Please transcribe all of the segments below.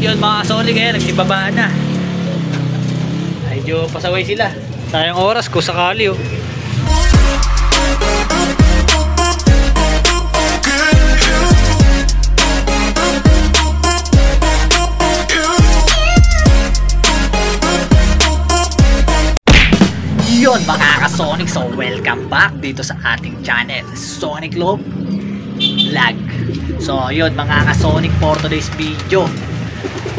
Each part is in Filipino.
Yun mga Sonic ngayon, nagsibabaan na. Medyo pasaway sila. Sayang oras kung sakali oh. Yun mga ka-Sonic, so welcome back dito sa ating channel, Sonic Love Vlog. So yun mga ka-Sonic, for today's video,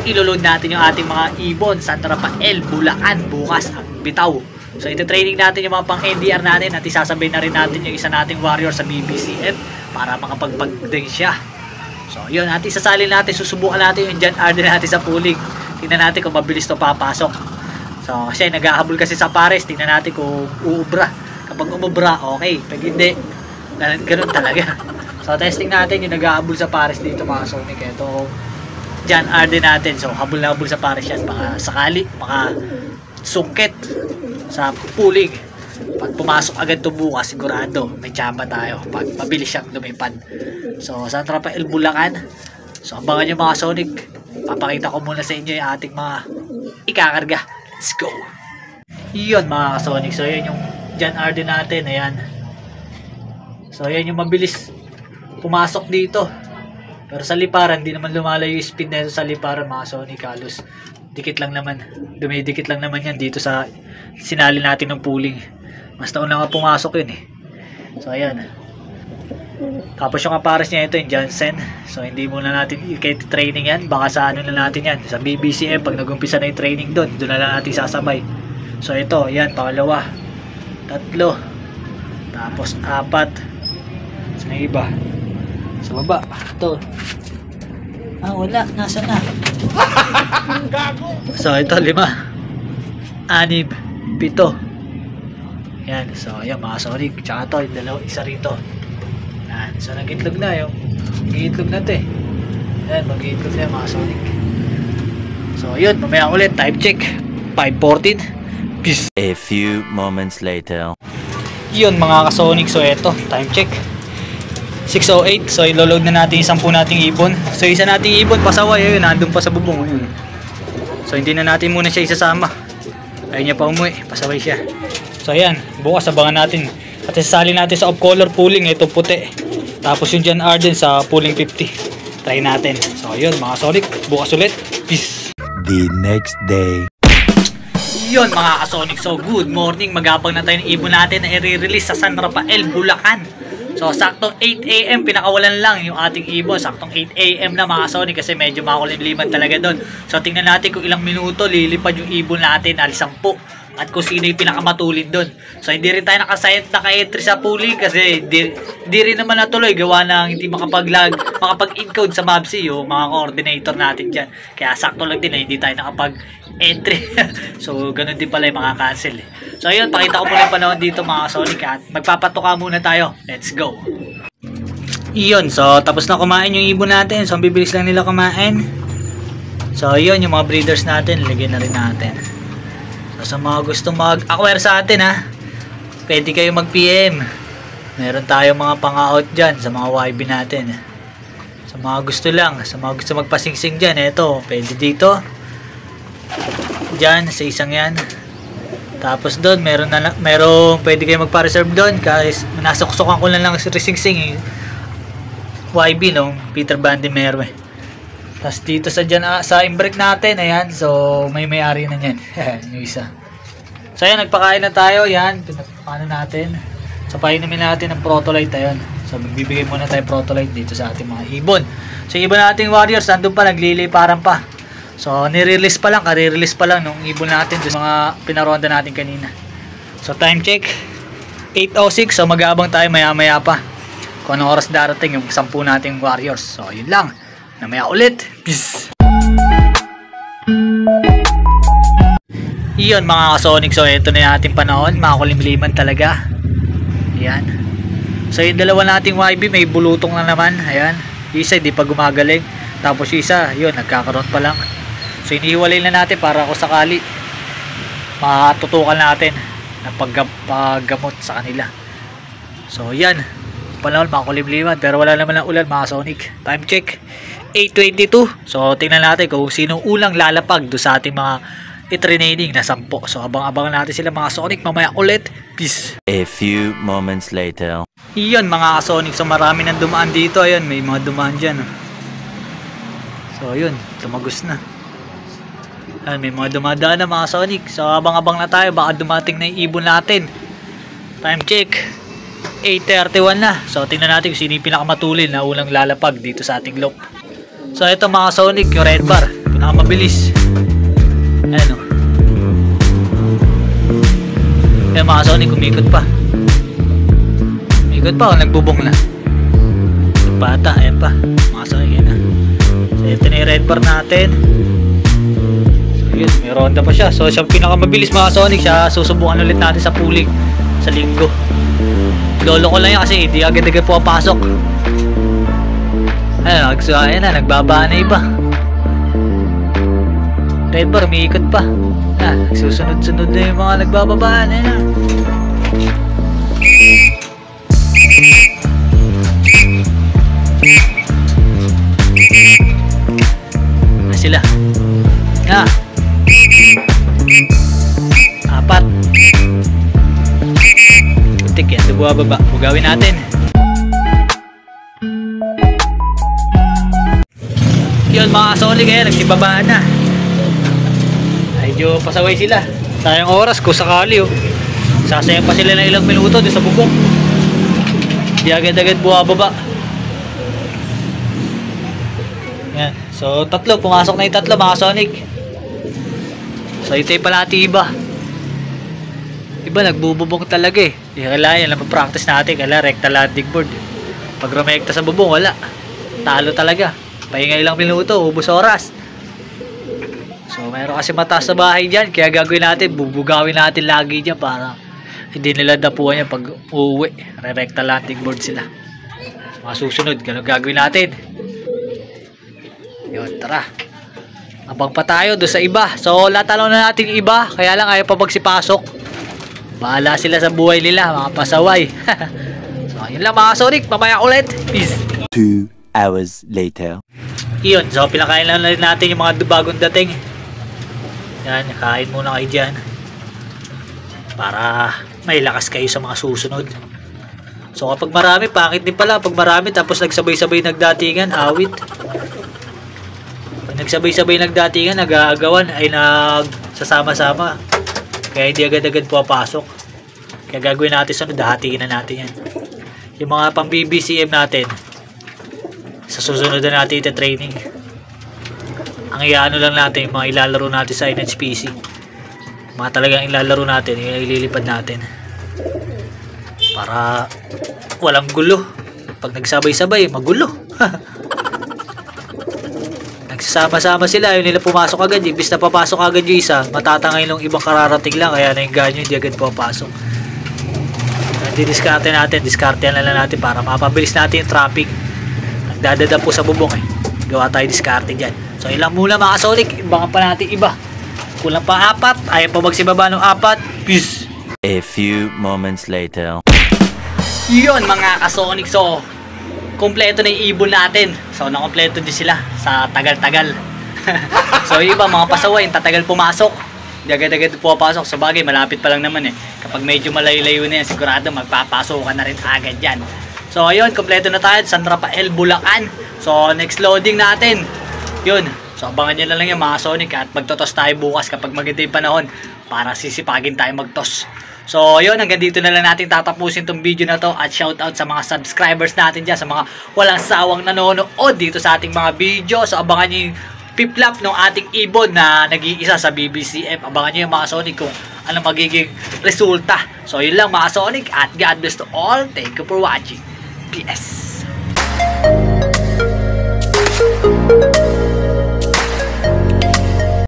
iloload natin yung ating mga ibon sa Rafael, Bulacan, bukas ang bitaw. So ito-training natin yung mga pang NDR natin at isasabay na rin natin yung isa nating warrior sa BBCF para makapagpagding siya. So yun, natin sasalin natin, susubukan natin yung John Arden natin sa pooling. Tingnan natin kung mabilis to papasok. So kasi naghahabol kasi sa pares, tingnan natin kung uubra. Kapag umubra, okay. Pag hindi, ganun talaga. So testing natin yung naghahabol sa pares dito mga Sonic. Ito John Arden natin. So habol na habol sa pares yan. Baka sakali, baka sungkit sa pooling. Pag pumasok agad ito bukas, sigurado may tsamba tayo pag mabilis siyang lumipad. So San Rafael, Bulacan. So abangan nyo mga Sonic. Papakita ko muna sa inyo yung ating mga ikakarga. Let's go. Yun mga ka-Sonic. So yun yung John Arden natin. Ayan. So yan yung mabilis pumasok dito. Pero sa liparan, hindi naman lumalayo yung speed na ito sa liparan mga Sonic. Halos dikit lang naman. Dumidikit lang naman yan dito sa sinali natin ng pooling. Mas taon lang nga pumasok yun eh. So ayan. Tapos yung aparas niya ito yung Johnson. So hindi muna natin i-training yan. Baka sa ano na natin yan, sa BBCM. Pag nag-umpisa na yung training doon, doon na lang natin sasabay. So ito, yan, pangalawa, tatlo, tapos apat. So may iba sa baba. Ito, wala, nasa na. So ito, 5, 6, 7. Yan, so yan mga Sonic. Tsaka ito, yung dalawa, isa rito. Yan, so nag-itlog na yung mag-itlog na ito eh. Yan, mag-itlog na yung mga Sonic. So yun, mamaya ulit, time check 5:14. Peace. A few moments later. Yun mga ka-Sonic, so eto, time check 6:08. So iloload na natin yung 10 nating ibon. So isa nating ibon pasaway, yun, nandun pa sa bubong yun. So hindi na natin muna siya isasama. Ayun niya pa umuwi, pasaway siya. So ayan, bukas abangan natin. At isasali natin sa off-color pooling, ito puti. Tapos yung John Arden sa pooling 50. Try natin. So yun mga Sonic, bukas ulit. Peace. The next day. Yun mga ka-Sonic, so good morning. Magabang na tayo ng ibon natin na i-release sa San Rafael, Bulacan. So saktong 8 AM, pinakawalan lang yung ating ibon. Saktong 8 AM na mga Sonic kasi medyo makulimliman talaga doon. So tingnan natin kung ilang minuto lilipad yung ibon natin, al 10. At kung sino yung pinakamatulid doon. So hindi rin tayo naka-entry sa pooling kasi di rin naman natuloy gawa ng hindi makapag-encode sa MABSI yung mga coordinator natin dyan. Kaya sakto lang din na hindi tayo nakapag-entry. So ganun din pala yung mga cancel. So ayun, pakita ko muna yung panahon dito mga Sonic at magpapatuka muna tayo. Let's go. Iyon, so tapos na kumain yung ibon natin. So ang bibilis lang nila kumain. So yun, yung mga breeders natin, lagyan na rin natin. So, sa mga gusto mag-acquire sa atin ha, pwede kayo mag-PM. Meron tayong mga pang-out dyan sa mga YB natin. Sa mga gusto lang, sa mga gusto magpasingsing dyan, eto, pwede dito. Dyan, sa isang yan. Tapos doon, meron pwede kayo magpa-reserve doon. Kasi nasuksukan ko lang resingsing YB no, Peter Van de Merwe. Tapos dito sa imbrek natin, ayan, so may-ari na yan. Yung isa. So ayan, nagpakain na tayo, yan, pinapakain natin. So painamin natin ng protolite, ayan. So magbibigay muna tayo protolite dito sa ating mga ibon. So ibon nating warriors, nandun pa, nagliliparan pa. So nire-release pa lang, kare-release pa lang nung ibon natin, sa mga pinaronda natin kanina. So time check 8:06, so mag-aabang tayo maya-maya pa kung anong oras darating yung 10 nating warriors. So yun lang. Namaya ulit. Peace. Iyon mga ka-Sonic. So ito na yung ating panahon. Makakulimliman talaga. Ayan. So yung dalawa nating YB may bulutong na naman. Ayan. Isa hindi pa gumagaling. Tapos isa, yun, nagkakaroon pa lang. So inihiwalay na natin para kung sakali matutukan natin na paggamot sa kanila. So yan. Panahon makakulimliman. Pero wala naman ang ulan mga Sonic. Time check 8:22. So tingnan natin kung sino unang lalapag do sa ating mga i-training na 10. So abang-abangan natin sila mga Sonic mamaya ulit. Peace. A few moments later. Iyon mga Sonic. So marami nang dumaan dito. Ayun, may mga dumaan dyan. So yun, tumagos na. Ayun, may mga dumadaan na mga Sonic. So abang-abang na tayo. Baka dumating na yung ibon natin. Time check. 8:31 na. So tingnan natin kung sino yung pinakamatulin na unang lalapag dito sa ating loop. So ito mga Sonic, yung red bar. Pinakamabilis. Ayan o. Ayan mga Sonic, umikot pa. Umikot pa o nagbubong na. Bata, ayan pa. Mga Sonic, ayan na. So ito na yung red bar natin. So yun, may ronda pa siya. So siya pinakamabilis mga Sonic. Siya susubukan ulit natin sa pooling sa linggo. Lolo ko lang yan kasi hindi agad-agad po papasok. Ayan na, nagbaba na iba. Red bar, umiikot pa. Susunod-sunod na yung mga nagbababaan. Ayan na. Sila. Apat. Putik yan, baba. Bugawin natin. Yun mga Sonic, nagsibabaan na. Medyo pasaway sila. Sayang oras kung sakali sasayang pa sila ng ilang minuto doon sa bubong. Di agad-agad buwababa. Yan. So tatlo, pumasok na yung tatlo mga Sonic. So ito yung palati iba. Iba nagbububong talaga eh. Kailangan lang mag-practice natin. Kailangan rekta landing board. Pag rumekta sa bubong, wala. Talo talaga. Pahinga ilang minuto, ubos oras. So mayroon kasi mataas sa bahay dyan. Kaya gagawin natin, bubugawin natin lagi dyan para hindi nila dapuan yan pag uuwi. Re-recta landing board sila. Mga susunod, ganun gagawin natin. Yun, tara. Abang pa tayo doon sa iba. So latalo na natin yung iba. Kaya lang ayaw pa magsipasok. Bahala sila sa buhay nila, mga pasaway. So yun lang mga Sonic, mamaya ulit. Peace. 2 hours later. Yun, so pinakain lang rin natin yung mga bagong dating. Yan, kain muna kayo dyan para may lakas kayo sa mga susunod. So kapag marami, pangit din pala pag marami tapos nagsabay-sabay nagdatingan, awit. Pag nagsabay-sabay nagdatingan, nag-aagawan ay nagsasama-sama, kaya hindi agad-agad pumapasok. Kaya gagawin natin sunod, hatiin na natin yan. Yung mga pang BBCM natin sa susunod na natin ita-training. Ang iano lang natin, yung mga ilalaro natin sa NHPC. Mga talagang ilalaro natin, yung ililipad natin. Para walang gulo. Pag nagsabay-sabay, magulo. Nagsasama-sama sila, yun nila pumasok agad. Ibis na papasok agad yung isa, matatangay nung ibang kararating lang. Kaya na yung ganyo, hindi agad papasok. Didiskarte natin, diskartehan na lang natin para mapabilis natin yung traffic. Dadada po sa bubong gawa tayo diskarte dyan. So ilang muna mga Sonic, ibangan pa natin iba. Kulang pa 4, ayaw pa magsibaba ng 4. Peace. A few moments later. Yun mga ka-Sonic, so kompleto na yung ibon natin. So nakompleto din sila sa tagal-tagal. So iba mga pasaway, tatagal pumasok. Di agad-agad pumapasok. Sa bagay, malapit pa lang naman Kapag medyo malayo-layo na yan, sigurado magpapasok ka na rin agad yan. So ayun, kompleto na tayo, San Rafael, Bulacan. So next loading natin, yun. So abangan nyo na lang yung mga Sonic at magtotos tayo bukas kapag maganda yung panahon para sisipagin tayo magtos. So ayun, hanggang dito na lang natin tatapusin tong video na to at shoutout sa mga subscribers natin dyan, sa mga walang sawang nanonood dito sa ating mga video. So abangan nyo yung piplap ng ating ibon na nag-iisa sa BBCM. Abangan nyo yung mga Sonic kung ano magiging resulta. So yun lang mga Sonic at God bless to all. Thank you for watching. PS.